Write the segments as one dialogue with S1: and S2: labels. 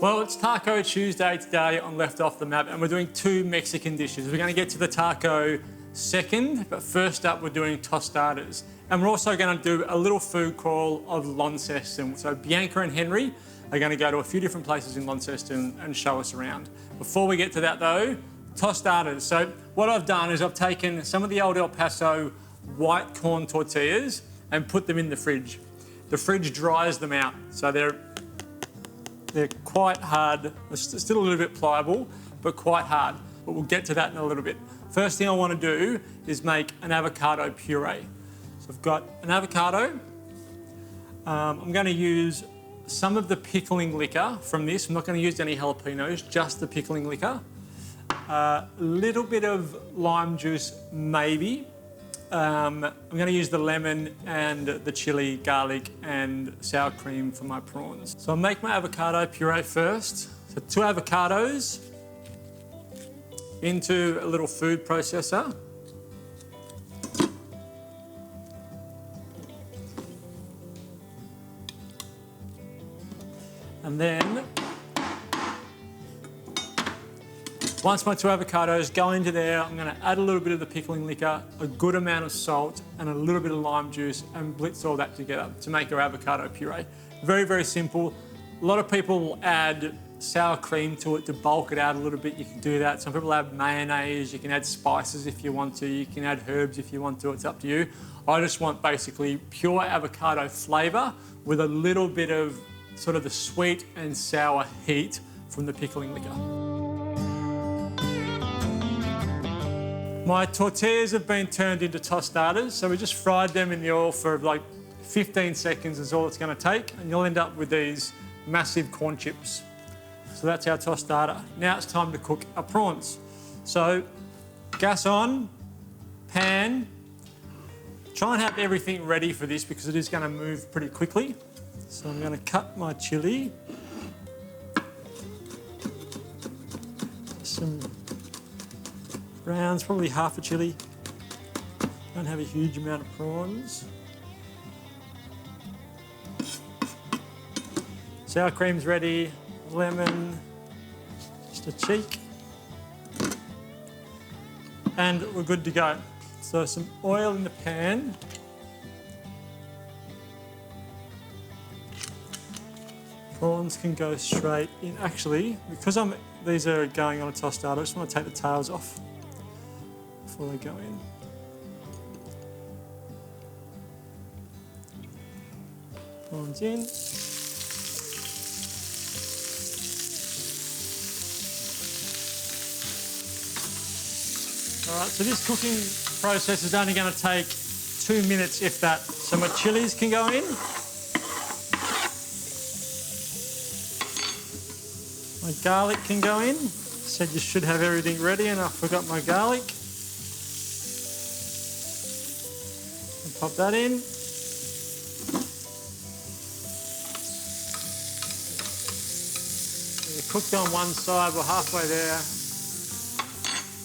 S1: Well, it's Taco Tuesday today on Left Off the Map, and we're doing 2 Mexican dishes. We're going to get to the taco second, but first up we're doing tostadas. And we're also going to do a little food crawl of Launceston. So Bianca and Henry are going to go to a few different places in Launceston and show us around. Before we get to that though, tostadas. So what I've done is I've taken some of the old El Paso white corn tortillas and put them in the fridge. The fridge dries them out, so they're quite hard. They're still a little bit pliable, but quite hard. But we'll get to that in a little bit. First thing I want to do is make an avocado puree. So I've got an avocado. I'm going to use some of the pickling liquor from this. I'm not going to use any jalapenos, just the pickling liquor. A little bit of lime juice, maybe. I'm going to use the lemon and the chili, garlic and sour cream for my prawns. So I'll make my avocado puree first. So 2 avocados into a little food processor. And then, once my 2 avocados go into there, I'm going to add a little bit of the pickling liquor, a good amount of salt and a little bit of lime juice and blitz all that together to make our avocado puree. Very, very simple. A lot of people add sour cream to it to bulk it out a little bit. You can do that. Some people add mayonnaise. You can add spices if you want to. You can add herbs if you want to. It's up to you. I just want basically pure avocado flavour with a little bit of sort of the sweet and sour heat from the pickling liquor. My tortillas have been turned into tostadas, so we just fried them in the oil for like 15 seconds is all it's going to take, and you'll end up with these massive corn chips. So that's our tostada. Now it's time to cook our prawns. So gas on, pan. Try and have everything ready for this because it is going to move pretty quickly. So I'm going to cut my chili. Some browns, probably half a chili. Don't have a huge amount of prawns. Sour cream's ready. Lemon, just a cheek. And we're good to go. So some oil in the pan. Prawns can go straight in. Actually, because these are going on a tostada, I just want to take the tails off before they go in. Prawns in. All right, so this cooking process is only going to take 2 minutes, if that. So my chilies can go in. My garlic can go in. Said you should have everything ready and I forgot my garlic. I'll pop that in. They're cooked on one side, we're halfway there.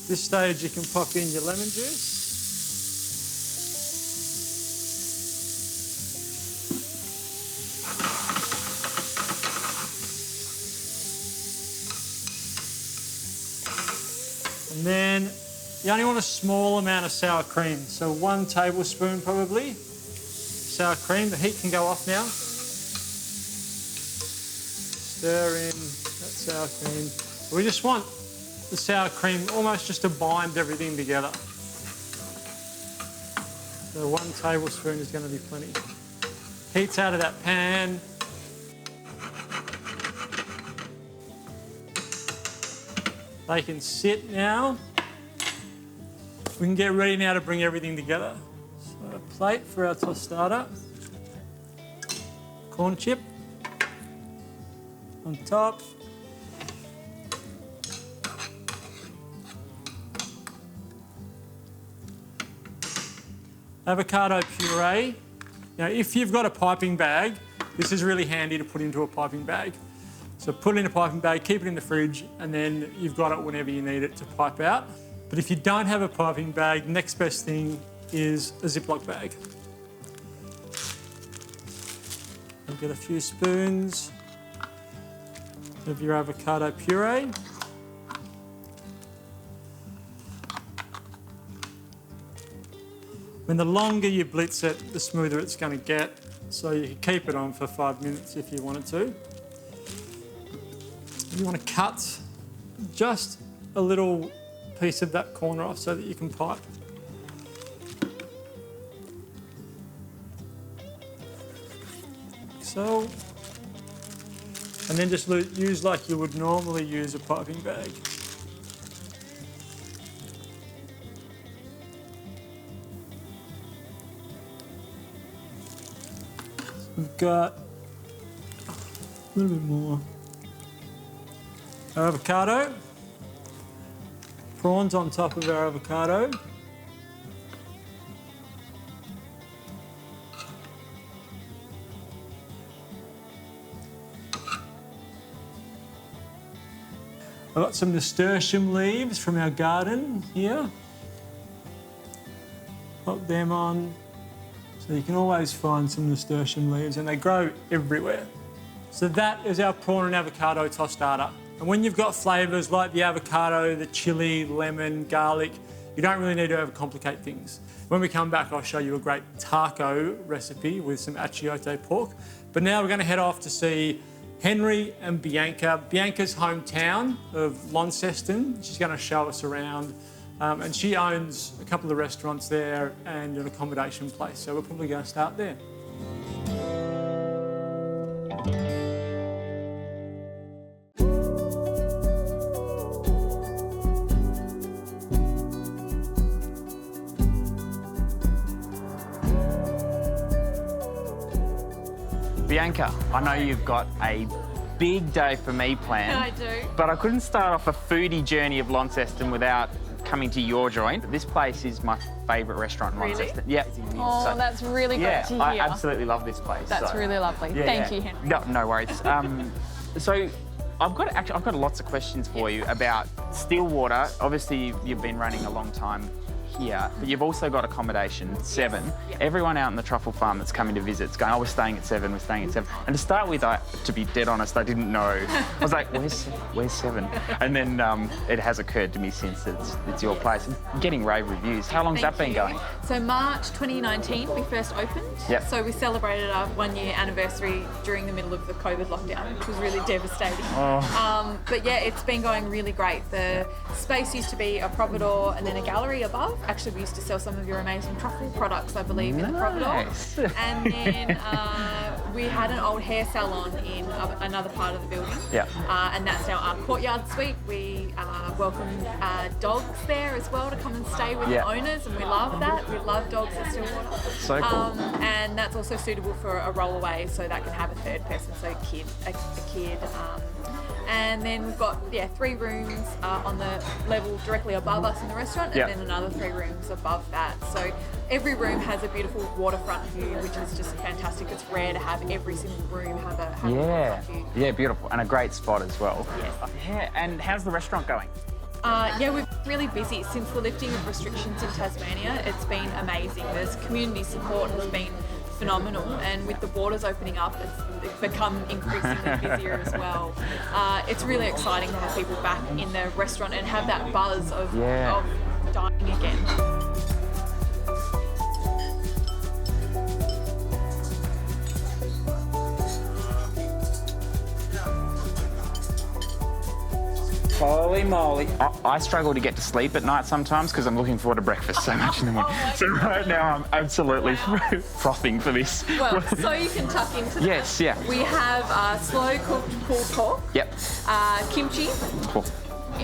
S1: This stage you can pop in your lemon juice. And then you only want a small amount of sour cream, so 1 tablespoon probably. Sour cream, the heat can go off now. Stir in that sour cream. We just want the sour cream almost just to bind everything together. So 1 tablespoon is going to be plenty. Heat's out of that pan. They can sit now. We can get ready now to bring everything together. So a plate for our tostada. Corn chip on top. Avocado puree. Now, if you've got a piping bag, this is really handy to put into a piping bag. So put it in a piping bag, keep it in the fridge, and then you've got it whenever you need it to pipe out. But if you don't have a piping bag, next best thing is a Ziploc bag. I'll get a few spoons. of your avocado puree. And the longer you blitz it, the smoother it's going to get. So you can keep it on for 5 minutes if you wanted to. You want to cut just a little piece of that corner off so that you can pipe. So, and then just use like you would normally use a piping bag. We've got a little bit more. Our avocado. Prawns on top of our avocado. I've got some nasturtium leaves from our garden here. Pop them on. So you can always find some nasturtium leaves and they grow everywhere. So that is our prawn and avocado tostada. And when you've got flavours like the avocado, the chilli, lemon, garlic, you don't really need to overcomplicate things. When we come back, I'll show you a great taco recipe with some Achiote pork. But now we're going to head off to see Henry and Bianca. Bianca's hometown of Launceston. She's going to show us around. And she owns a couple of restaurants there and an accommodation place. So we're probably going to start there.
S2: Bianca, I know you've got a big day for me planned.
S3: I do.
S2: But I couldn't start off a foodie journey of Launceston without coming to your joint. This place is my favourite restaurant in Launceston.
S3: Really?
S2: Yeah.
S3: Oh, that's really great to hear.
S2: I absolutely love this place.
S3: That's really lovely. Thank you, Henry.
S2: No worries. So I've got lots of questions for you about Stillwater. Obviously, you've been running a long time here, but you've also got accommodation, 7.
S3: Yep.
S2: Everyone out in the truffle farm that's coming to visit is going, oh, we're staying at 7, we're staying at 7. And to start with, to be dead honest, I didn't know. I was like, where's 7? And then it has occurred to me since that it's your place. I'm getting rave reviews. How long's that been going?
S3: So March 2019, we first opened.
S2: Yep.
S3: So we celebrated our 1-year anniversary during the middle of the COVID lockdown, which was really devastating.
S2: Oh.
S3: But yeah, it's been going really great. The space used to be a providor and then a gallery above. Actually, we used to sell some of your amazing truffle products, I believe, in the providor. And then we had an old hair salon in another part of the building.
S2: Yeah.
S3: And that's now our courtyard suite. We welcome dogs there as well to come and stay with the owners, and we love that. We love dogs at Stillwater.
S2: So cool.
S3: And that's also suitable for a rollaway, so that can have a third person, so a kid. And then we've got 3 rooms on the level directly above us in the restaurant, and then another 3 rooms above that. So every room has a beautiful waterfront view, which is just fantastic. It's rare to have every single room have a waterfront view.
S2: Yeah, beautiful, and a great spot as well.
S3: Yes.
S2: Yeah, and how's the restaurant going?
S3: Yeah, we're really busy. Since the lifting of restrictions in Tasmania, it's been amazing. There's community support has been phenomenal, and with the borders opening up, it's become increasingly busier as well. It's really exciting to have people back in the restaurant and have that buzz of dining again.
S2: Holy moly. I struggle to get to sleep at night sometimes because I'm looking forward to breakfast so much in the morning. So right now I'm absolutely frothing for this.
S3: Well, so you can tuck into that.
S2: Yes, yeah.
S3: We have slow cooked pulled pork.
S2: Yep.
S3: Kimchi.
S2: Cool.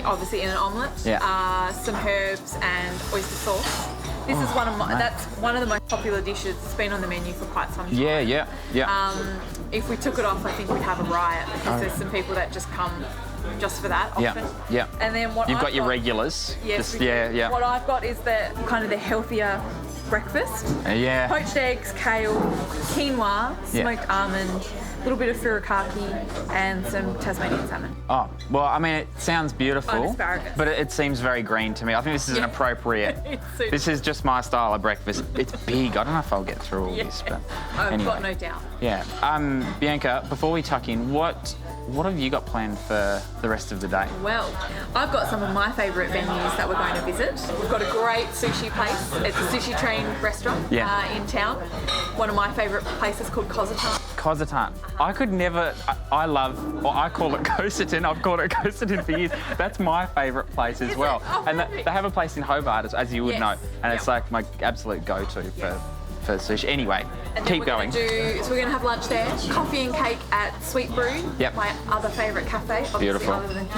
S3: Obviously in an omelette.
S2: Yeah.
S3: Some herbs and oyster sauce. This is that's one of the most popular dishes. It's been on the menu for quite some time.
S2: Yeah.
S3: If we took it off, I think we'd have a riot because there's some people that just come just for that often.
S2: Yeah.
S3: And then what
S2: You've
S3: I've
S2: got your regulars.
S3: Yes.
S2: Yeah.
S3: What I've got is the kind of the healthier breakfast.
S2: Yeah.
S3: Poached eggs, kale, quinoa, smoked almond, a little bit of furikake, and some Tasmanian salmon.
S2: Oh, well, I mean, it sounds beautiful.
S3: And asparagus.
S2: But it seems very green to me. I think this is an appropriate.
S3: It's
S2: This is just my style of breakfast. It's big. I don't know if I'll get through all this, but
S3: I've
S2: anyway.
S3: got no doubt.
S2: Yeah. Bianca, before we tuck in, what have you got planned for the rest of the day?
S3: Well, I've got some of my favourite venues that we're going to visit. We've got a great sushi place. It's a sushi train restaurant in town. One of my favourite places called Kozatan.
S2: Kozatan. I could never, I call it Coseton. I've called it Coseton for years. That's my favourite place as well.
S3: Oh,
S2: and they have a place in Hobart, as you would know, and it's like my absolute go-to for sushi. Anyway, keep going.
S3: So we're going to have lunch there, coffee and cake at Sweet Brew, my other favourite cafe, obviously
S2: Beautiful.
S3: other than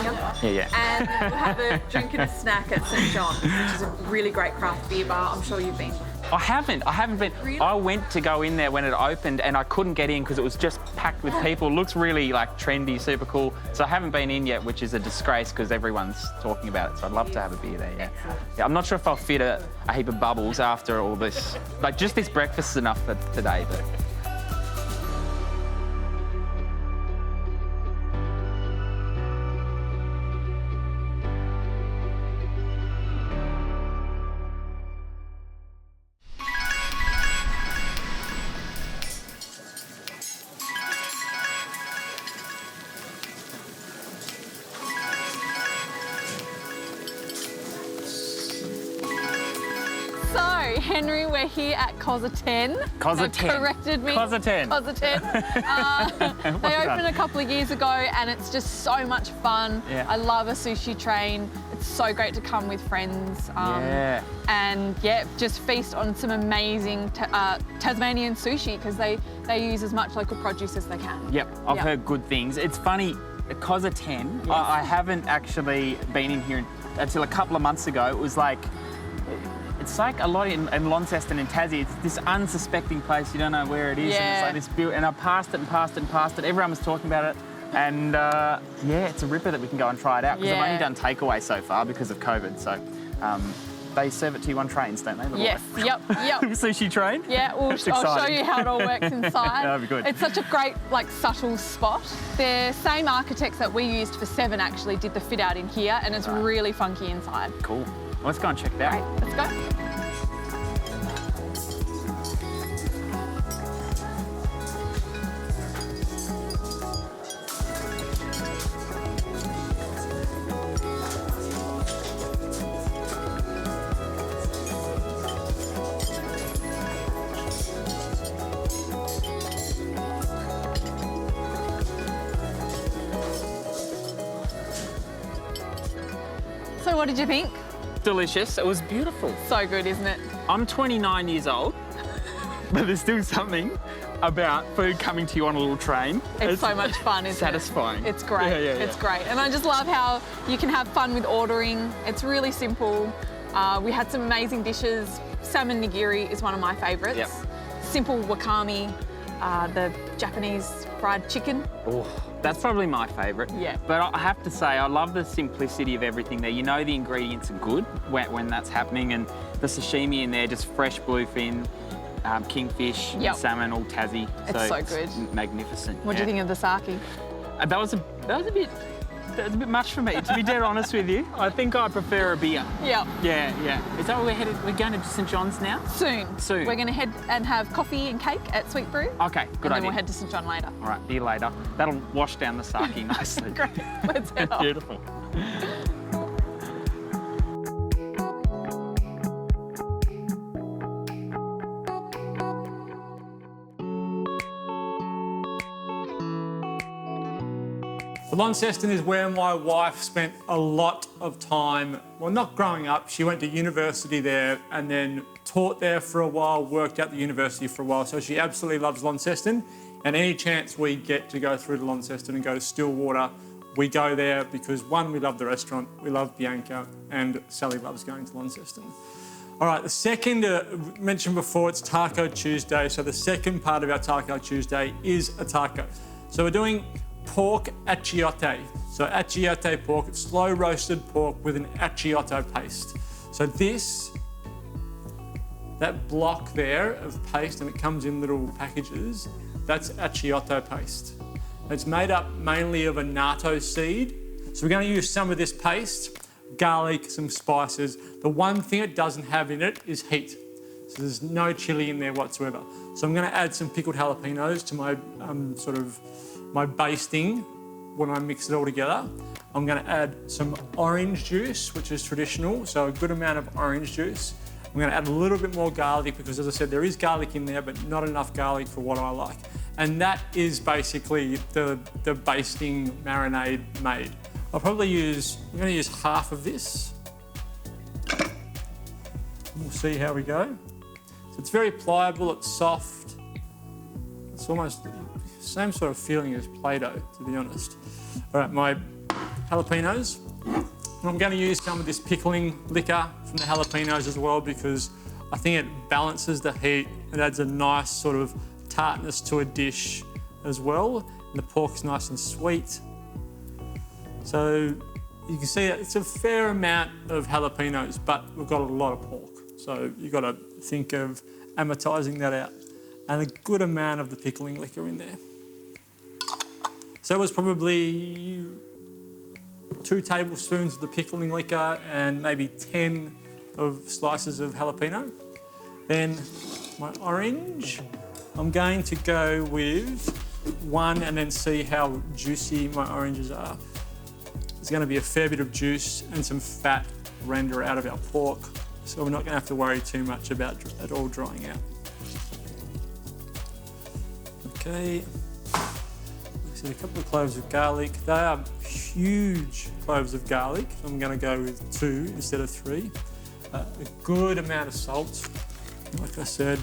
S3: here.
S2: Yeah.
S3: And we'll have a drink and a snack at St John's, which is a really great craft beer bar. I'm sure you've been.
S2: I haven't been.
S3: Really?
S2: I went to go in there when it opened and I couldn't get in because it was just packed with people. It looks really like trendy, super cool. So I haven't been in yet, which is a disgrace because everyone's talking about it. So I'd love to have a beer there, yeah. I'm not sure if I'll fit a heap of bubbles after all this. Like just this breakfast is enough for today, but.
S3: So, Henry, we're here at Kozatan.
S2: Kozatan.
S3: They've corrected me.
S2: Kozatan.
S3: They opened a couple of years ago and it's just so much fun.
S2: Yeah.
S3: I love a sushi train. It's so great to come with friends. And just feast on some amazing Tasmanian sushi because they use as much local produce as they can.
S2: Yep, I've heard good things. It's funny, Kozatan, I haven't actually been in here until a couple of months ago. It was like, it's like a lot in Launceston and Tassie. It's this unsuspecting place. You don't know where it is.
S3: Yeah.
S2: And it's like this built, and I passed it and passed it and passed it. Everyone was talking about it. And it's a ripper that we can go and try it out because I've only done takeaway so far because of COVID. So they serve it to you on trains, don't they?
S3: Yes, yep.
S2: Sushi train?
S3: Yeah, I'll show you how it all works inside.
S2: That'd be good.
S3: It's such a great, subtle spot. The same architects that we used for Seven actually did the fit out in here, and it's really funky inside.
S2: Cool. Let's go and check it out.
S3: Great, let's go. So what did you think?
S2: Delicious. It was beautiful.
S3: So good, isn't it?
S2: I'm 29 years old, but there's still something about food coming to you on a little train.
S3: It's so much fun, isn't
S2: satisfying.
S3: it? It's great. It's great. And I just love how you can have fun with ordering. It's really simple. We had some amazing dishes. Salmon nigiri is one of my favourites.
S2: Yep.
S3: Simple wakame, the Japanese fried chicken.
S2: Oh, that's probably my favourite.
S3: Yeah.
S2: But I have to say, I love the simplicity of everything there. You know the ingredients are good when that's happening, and the sashimi in there, just fresh bluefin, kingfish, salmon, all Tassie.
S3: It's good.
S2: Magnificent.
S3: What do you think of the sake?
S2: That was a bit much for me, to be dead honest with you. I think I prefer a beer.
S3: Yeah.
S2: Yeah. Is that where we're headed? We're going to St John's now?
S3: Soon. We're going to head and have coffee and cake at Sweet Brew.
S2: Okay, good idea.
S3: And then we'll head to St John later.
S2: All right, beer later. That'll wash down the sake nicely.
S3: Great. Let's head off.
S2: Beautiful.
S1: Launceston is where my wife spent a lot of time, well, not growing up. She went to university there and then taught there for a while, worked at the university for a while. So she absolutely loves Launceston. And any chance we get to go through to Launceston and go to Stillwater, we go there because, one, we love the restaurant, we love Bianca, and Sally loves going to Launceston. All right, the second, mentioned before, it's Taco Tuesday. So the second part of our Taco Tuesday is a taco. So we're doing pork achiote. So achiote pork, it's slow roasted pork with an achiote paste. So that block there of paste, and it comes in little packages, that's achiote paste. It's made up mainly of a natto seed. So we're going to use some of this paste, garlic, some spices. The one thing it doesn't have in it is heat. So there's no chili in there whatsoever. So I'm going to add some pickled jalapenos to my my basting when I mix it all together. I'm going to add some orange juice, which is traditional, so a good amount of orange juice. I'm going to add a little bit more garlic because, as I said, there is garlic in there, but not enough garlic for what I like. And that is basically the basting marinade made. I'm going to use half of this. We'll see how we go. So it's very pliable, it's soft. It's almost the same sort of feeling as Play-Doh, to be honest. All right, my jalapenos. I'm going to use some of this pickling liquor from the jalapenos as well because I think it balances the heat. It adds a nice sort of tartness to a dish as well. And the pork's nice and sweet. So you can see that it's a fair amount of jalapenos, but we've got a lot of pork. So you've got to think of amortising that out. And a good amount of the pickling liquor in there. So it was probably 2 tablespoons of the pickling liquor and maybe 10 of slices of jalapeno. Then my orange, I'm going to go with 1 and then see how juicy my oranges are. There's going to be a fair bit of juice and some fat render out of our pork, so we're not going to have to worry too much about it all drying out. Okay. A couple of cloves of garlic. They are huge cloves of garlic. I'm going to go with 2 instead of 3. A good amount of salt. Like I said,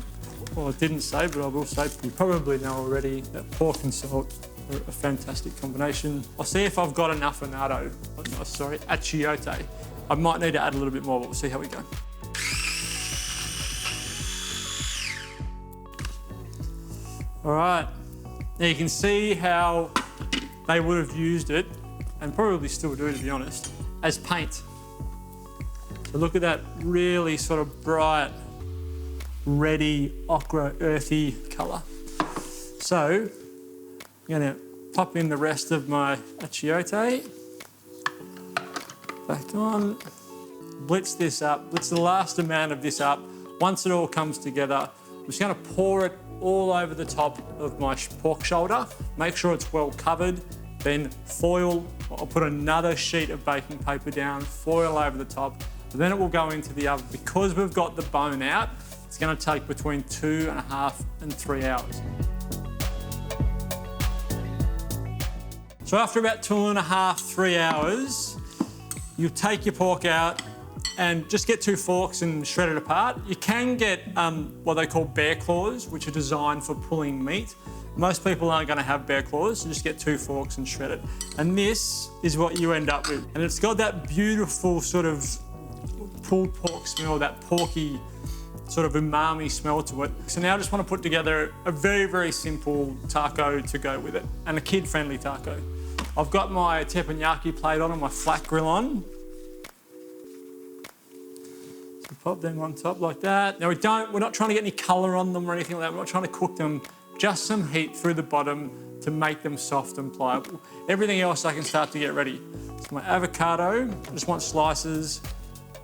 S1: well, I didn't say, but I will say, you probably know already that pork and salt are a fantastic combination. I'll see if I've got enough Achiote. I might need to add a little bit more, but we'll see how we go. All right. Now you can see how they would have used it, and probably still do, to be honest, as paint. So look at that really sort of bright, reddy, ochre, earthy colour. So I'm going to pop in the rest of my Achiote. Back on. Blitz this up. Blitz the last amount of this up. Once it all comes together, I'm just going to pour it all over the top of my pork shoulder. Make sure it's well covered. Then foil, I'll put another sheet of baking paper down, foil over the top. And then it will go into the oven. Because we've got the bone out, it's going to take between 2.5 and 3 hours. So after about 2.5, 3 hours, you take your pork out and just get 2 forks and shred it apart. You can get what they call bear claws, which are designed for pulling meat. Most people aren't going to have bear claws, so just get 2 forks and shred it. And this is what you end up with. And it's got that beautiful sort of pulled pork smell, that porky sort of umami smell to it. So now I just want to put together a very, very simple taco to go with it, and a kid-friendly taco. I've got my teppanyaki plate on and my flat grill on. So pop them on top like that. Now we're not trying to get any colour on them or anything like that. We're not trying to cook them, just some heat through the bottom to make them soft and pliable. Everything else I can start to get ready. So my avocado, I just want slices,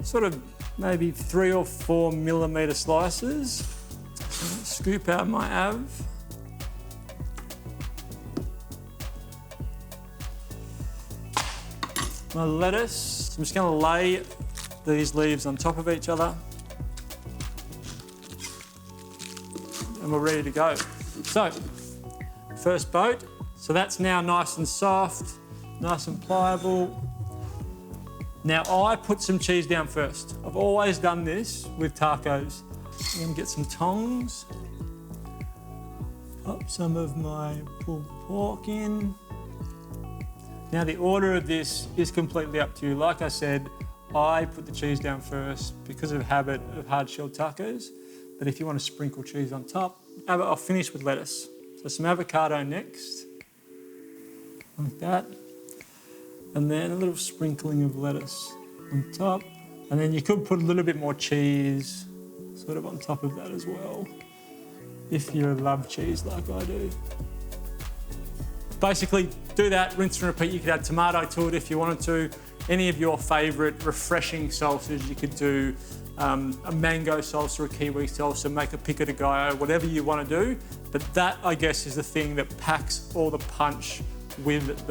S1: sort of maybe 3 or 4 millimetre slices. Scoop out my av. My lettuce, I'm just going to lay these leaves on top of each other. And we're ready to go. So, first boat. So that's now nice and soft, nice and pliable. Now I put some cheese down first. I've always done this with tacos. I'm going to get some tongs. Pop some of my pulled pork in. Now the order of this is completely up to you. Like I said, I put the cheese down first because of habit of hard-shelled tacos. But if you want to sprinkle cheese on top, I'll finish with lettuce. So some avocado next, like that. And then a little sprinkling of lettuce on top. And then you could put a little bit more cheese sort of on top of that as well, if you love cheese like I do. Basically, do that, rinse and repeat. You could add tomato to it if you wanted to. Any of your favourite refreshing salsas, you could do a mango salsa, a kiwi salsa, make a pico de gallo, whatever you want to do. But that, I guess, is the thing that packs all the punch with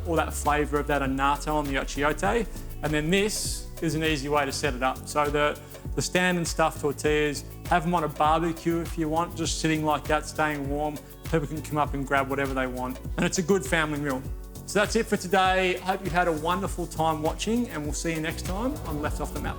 S1: all that flavour of that annatto on the Achiote. And then this is an easy way to set it up. So the stand and stuffed tortillas, have them on a barbecue if you want, just sitting like that, staying warm. People can come up and grab whatever they want. And it's a good family meal. So that's it for today. Hope you had a wonderful time watching, and we'll see you next time on Left Off the Map.